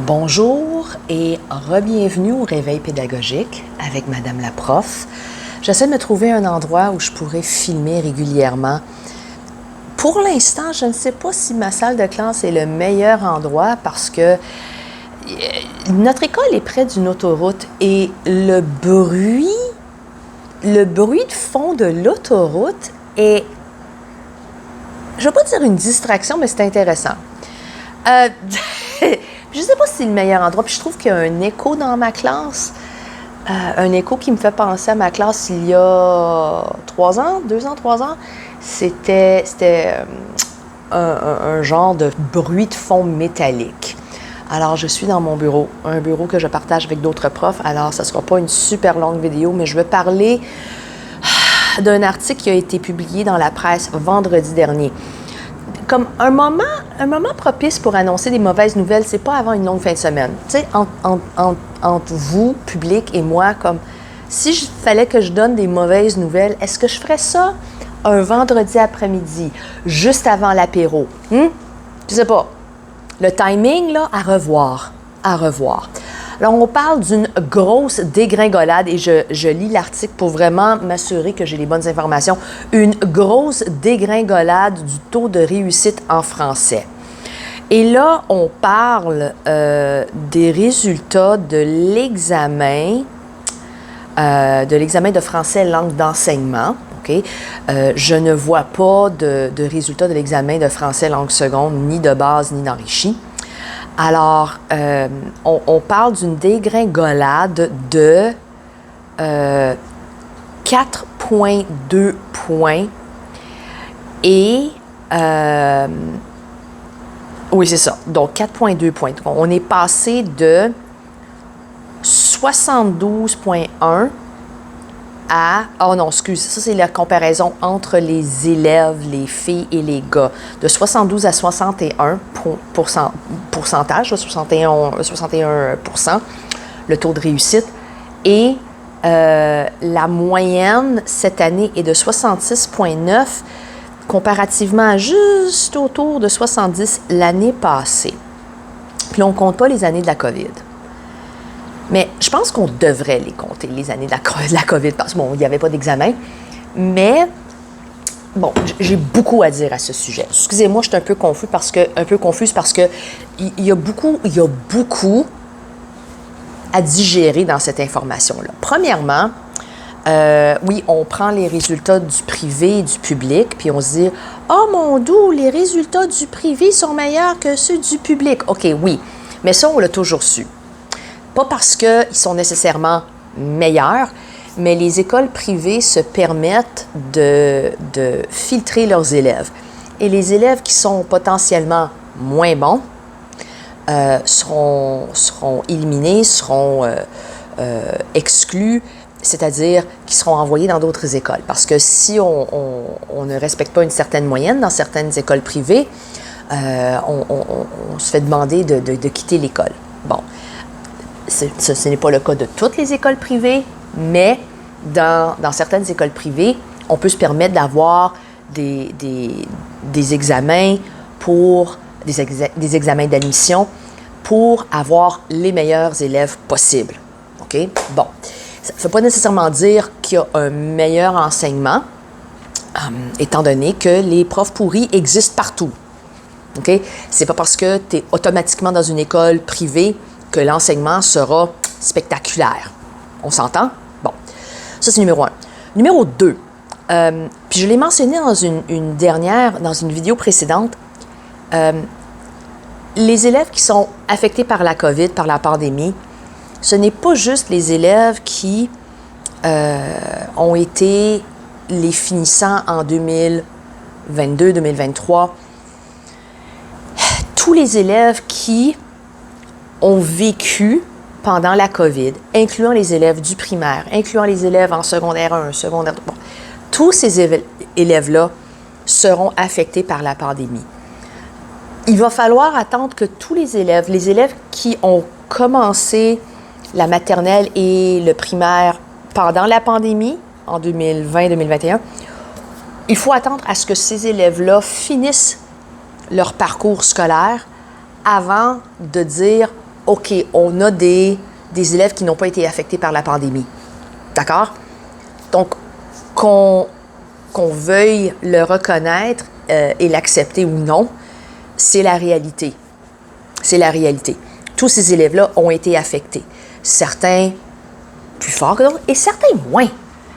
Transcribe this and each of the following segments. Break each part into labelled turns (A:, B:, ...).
A: Bonjour et re-bienvenue au Réveil pédagogique avec Madame la prof. J'essaie de me trouver un endroit où je pourrais filmer régulièrement. Pour l'instant, je ne sais pas si ma salle de classe est le meilleur endroit parce que notre école est près d'une autoroute et le bruit de fond de l'autoroute est, je ne vais pas dire une distraction, mais c'est intéressant. Je ne sais pas si c'est le meilleur endroit, puis je trouve qu'il y a un écho dans ma classe, un écho qui me fait penser à ma classe il y a 3 ans, 2 ans, 3 ans. C'était un genre de bruit de fond métallique. Alors, je suis dans mon bureau, un bureau que je partage avec d'autres profs. Alors, ça ne sera pas une super longue vidéo, mais je vais parler d'un article qui a été publié dans la presse vendredi dernier. Comme un moment propice pour annoncer des mauvaises nouvelles, c'est pas avant une longue fin de semaine. Tu sais, entre vous, public, et moi, comme si il fallait que je donne des mauvaises nouvelles, est-ce que je ferais ça un vendredi après-midi, juste avant l'apéro? Je sais pas. Le timing, là, à revoir. À revoir. Alors, on parle d'une grosse dégringolade et je lis l'article pour vraiment m'assurer que j'ai les bonnes informations. Une grosse dégringolade du taux de réussite en français. Et là, on parle des résultats de l'examen de français langue d'enseignement. Okay? Je ne vois pas de résultats de l'examen de français langue seconde, ni de base, ni d'enrichi. Alors, on parle d'une dégringolade de 4,2 points et... oui, c'est ça. Donc, 4,2 points. Donc, on est passé de 72,1 à... Oh non, excuse, ça c'est la comparaison entre les élèves, les filles et les gars. De 72 à 61 pourcentage, 61%, le taux de réussite. Et la moyenne cette année est de 66,9 comparativement à juste autour de 70 l'année passée. Puis là, on ne compte pas les années de la COVID. Mais je pense qu'on devrait les compter, les années de la COVID, parce que, bon, il n'y avait pas d'examen. Mais, bon, j'ai beaucoup à dire à ce sujet. Excusez-moi, je suis un peu confuse parce que il y a beaucoup à digérer dans cette information-là. Premièrement, oui, on prend les résultats du privé et du public, puis on se dit « Oh mon Dieu, les résultats du privé sont meilleurs que ceux du public. » OK, oui, mais ça, on l'a toujours su. Pas parce qu'ils sont nécessairement meilleurs, mais les écoles privées se permettent de filtrer leurs élèves. Et les élèves qui sont potentiellement moins bons seront éliminés, seront exclus, c'est-à-dire qui seront envoyés dans d'autres écoles. Parce que si on ne respecte pas une certaine moyenne dans certaines écoles privées, on se fait demander de quitter l'école. Bon. Ce n'est pas le cas de toutes les écoles privées, mais dans certaines écoles privées, on peut se permettre d'avoir des examens des examens d'admission pour avoir les meilleurs élèves possibles. OK? Bon. Ça ne veut pas nécessairement dire qu'il y a un meilleur enseignement, étant donné que les profs pourris existent partout. OK? C'est pas parce que tu es automatiquement dans une école privée que l'enseignement sera spectaculaire. On s'entend? Bon. Ça, c'est numéro 1. Numéro 2. Puis je l'ai mentionné dans une vidéo précédente. Les élèves qui sont affectés par la COVID, par la pandémie, ce n'est pas juste les élèves qui ont été les finissants en 2022, 2023. Tous les élèves qui ont vécu pendant la COVID, incluant les élèves du primaire, incluant les élèves en secondaire 1, secondaire 2. Bon, tous ces élèves-là seront affectés par la pandémie. Il va falloir attendre que tous les élèves qui ont commencé la maternelle et le primaire pendant la pandémie, en 2020-2021, il faut attendre à ce que ces élèves-là finissent leur parcours scolaire avant de dire OK, on a des élèves qui n'ont pas été affectés par la pandémie. D'accord? Donc, qu'on veuille le reconnaître et l'accepter ou non, c'est la réalité. C'est la réalité. Tous ces élèves-là ont été affectés. Certains plus forts que d'autres et certains moins.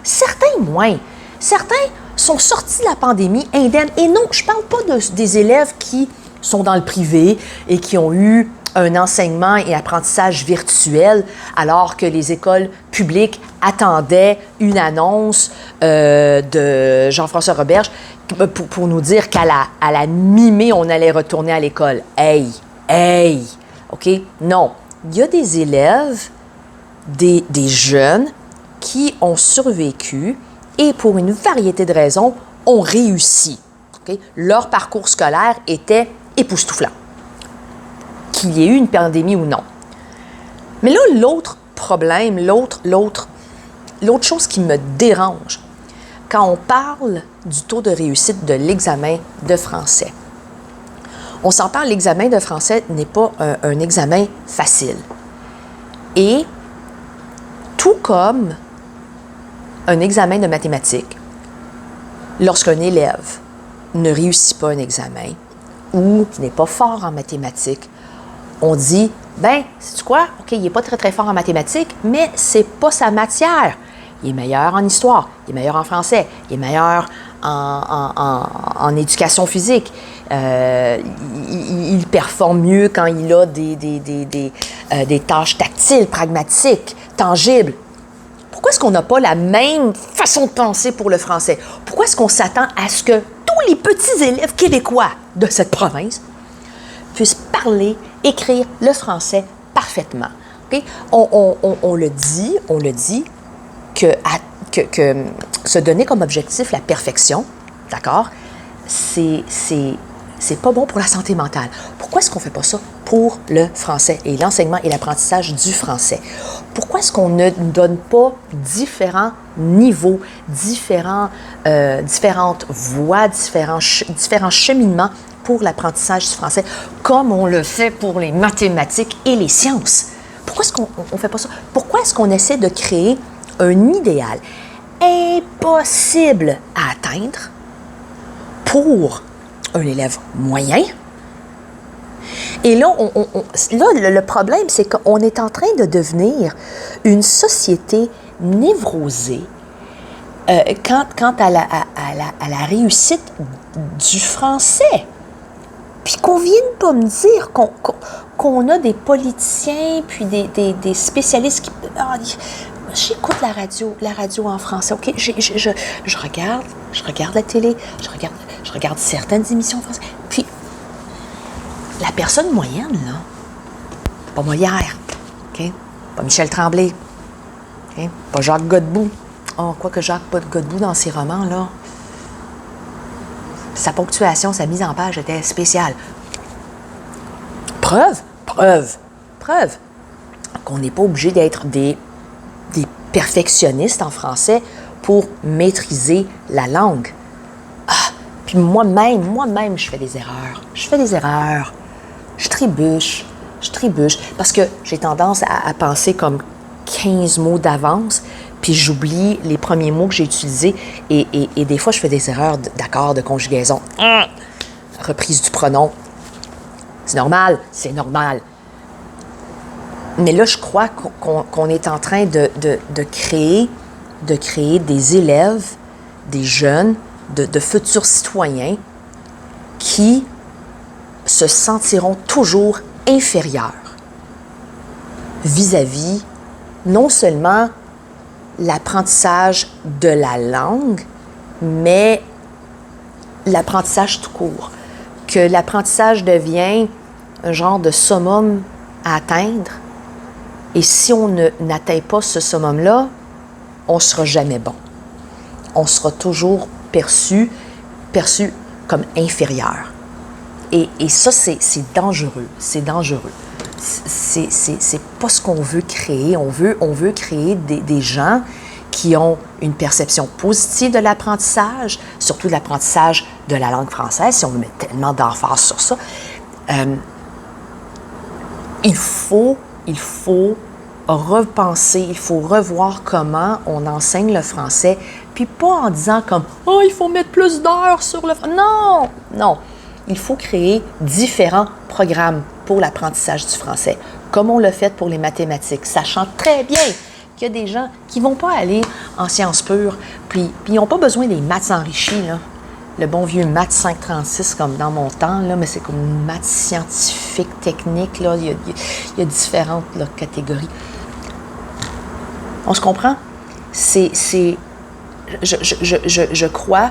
A: Certains moins. Certains sont sortis de la pandémie indemnes. Et non, je ne parle pas des élèves qui sont dans le privé et qui ont eu un enseignement et apprentissage virtuel alors que les écoles publiques attendaient une annonce de Jean-François Roberge pour nous dire qu'à la mi-mai, on allait retourner à l'école. Hey! OK? Non. Il y a des élèves, des jeunes qui ont survécu et pour une variété de raisons, ont réussi. Okay? Leur parcours scolaire était époustouflant. Qu'il y ait eu une pandémie ou non. Mais là, l'autre problème, l'autre chose qui me dérange, quand on parle du taux de réussite de l'examen de français, on s'entend, l'examen de français n'est pas un examen facile. Et tout comme un examen de mathématiques, lorsqu'un élève ne réussit pas un examen ou n'est pas fort en mathématiques, on dit, ben, sais-tu quoi? OK, il n'est pas très, très fort en mathématiques, mais c'est pas sa matière. Il est meilleur en histoire, il est meilleur en français, il est meilleur en éducation physique. Il performe mieux quand il a des tâches tactiles, pragmatiques, tangibles. Pourquoi est-ce qu'on n'a pas la même façon de penser pour le français? Pourquoi est-ce qu'on s'attend à ce que tous les petits élèves québécois de cette province puissent parler, écrire le français parfaitement? Okay? On le dit que se donner comme objectif la perfection, d'accord, c'est pas bon pour la santé mentale. Pourquoi est-ce qu'on ne fait pas ça pour le français et l'enseignement et l'apprentissage du français? Pourquoi est-ce qu'on ne donne pas différents niveaux, différentes voies, différents cheminements pour l'apprentissage du français, comme on le fait pour les mathématiques et les sciences? Pourquoi est-ce qu'on ne fait pas ça? Pourquoi est-ce qu'on essaie de créer un idéal impossible à atteindre pour un élève moyen? Et là, le problème, c'est qu'on est en train de devenir une société névrosée quant à la réussite du français. Puis qu'on vienne pas me dire qu'on a des politiciens, puis des spécialistes qui... J'écoute la radio en français, OK? Je regarde la télé, je regarde certaines émissions en français. Puis, la personne moyenne, là, pas Molière, OK? Pas Michel Tremblay, OK? Pas Jacques Godbout. Oh, quoique Jacques Godbout, dans ses romans, là, sa ponctuation, sa mise en page était spéciale. Preuve qu'on n'est pas obligé d'être des perfectionnistes en français pour maîtriser la langue. Puis moi-même, je fais des erreurs. Je trébuche. Parce que j'ai tendance à penser comme 15 mots d'avance, puis j'oublie les premiers mots que j'ai utilisés. Et des fois, je fais des erreurs d'accords, de conjugaison. Reprise du pronom. C'est normal. Mais là, je crois qu'on est en train de créer des élèves, des jeunes, de futurs citoyens qui se sentiront toujours inférieurs vis-à-vis non seulement l'apprentissage de la langue, mais l'apprentissage tout court. Que l'apprentissage devient un genre de summum à atteindre. Et si on n'atteint pas ce summum-là, on ne sera jamais bon. On sera toujours perçu comme inférieur. Et ça, c'est dangereux. C'est pas ce qu'on veut créer. On veut créer des gens qui ont une perception positive de l'apprentissage, surtout de l'apprentissage de la langue française, si on met tellement d'emphase sur ça. il faut repenser, il faut revoir comment on enseigne le français, puis pas en disant comme « Oh, il faut mettre plus d'heures sur le français ». Non, non. Il faut créer différents programmes pour l'apprentissage du français, comme on l'a fait pour les mathématiques, sachant très bien qu'il y a des gens qui ne vont pas aller en sciences pures, puis ils n'ont pas besoin des maths enrichis, là. Le bon vieux maths 536 comme dans mon temps, là, mais c'est comme une maths scientifique, technique, là. Il y a différentes là, catégories. On se comprend? Je crois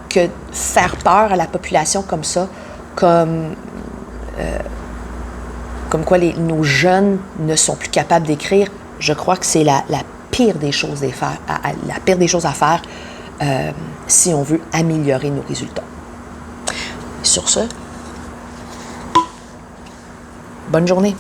A: que faire peur à la population comme ça, comme quoi nos jeunes ne sont plus capables d'écrire, je crois que c'est la pire des choses à faire si on veut améliorer nos résultats. Sur ce, bonne journée.